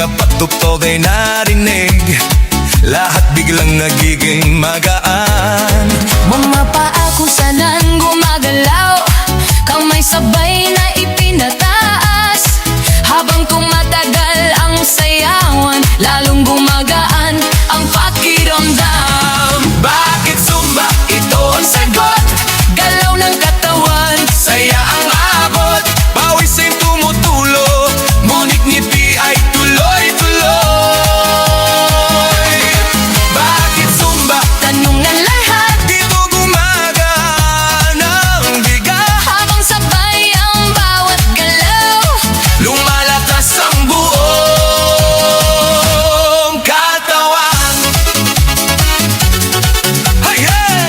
kapag tugtog ay narinig, lahat biglang nagiging magaan. Mga paa kung saan gumagalaw, kamay sabay na ipinataas. Habang tumatagal ang sayawan, lalong gumagaan ang pakiramdam. Bakit Zumba? Ito ang sagot. Galaw ng katawan, Saya ang abot, pawis ay tumutulo, ngunit ngiti ay tuloy-tuloy. Bakit Zumba? tanong ng lahat, Dito gumagana ang bigat, habang sabay ang bawat galaw. lumalakas ang buong katawan. Hey, hey!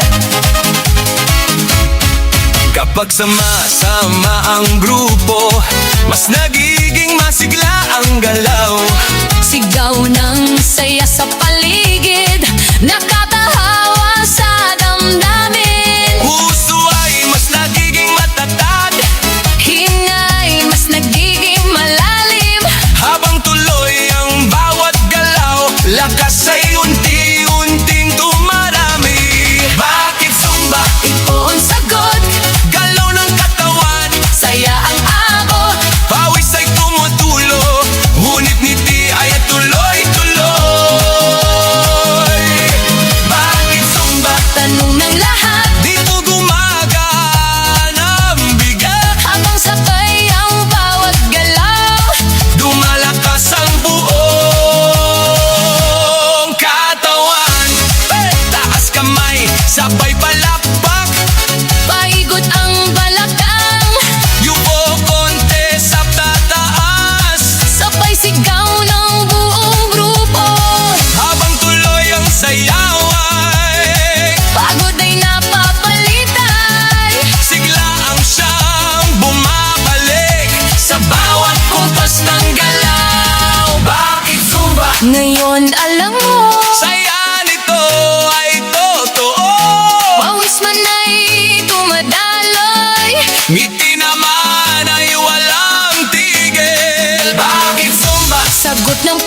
Kapag sama-sama ang grupo, mas nagiging masigla ang galaw. Sigaw ng saya sa paligid, nakatahawa sa damdamin. Puso ay mas nagiging matatag, Hingay mas nagiging malalim. habang tuloy ang bawat galaw, lakas ay unti-unting dumarami. Bakit Zumba? Ito ang sagot, Galaw ng katawan, saya ang abot. pawis ay tumutulo, ngunit ngiti ay tuloy-tuloy. Bakit Zumba? Tanong ng lahat, Dito gumagana ang bigat, habang sabay ang bawat galaw. lumalakas ang buong katawan. Taas kamay, sabay palakpak, Paigot ang balakang, yuko konti sa tataas, sabay sigaw ng buong grupo. habang tuloy ang sayaway, Pagod ay napapalitay, sigla ang siyang bumabalik sa bawat kumpas ng galaw. Bakit Zumba? ngayon alam mo. Saya nito ay totoo, Pawis man ay tumadaloy, ngiti naman ay walang tigil. Bakit Zumba? sagot ng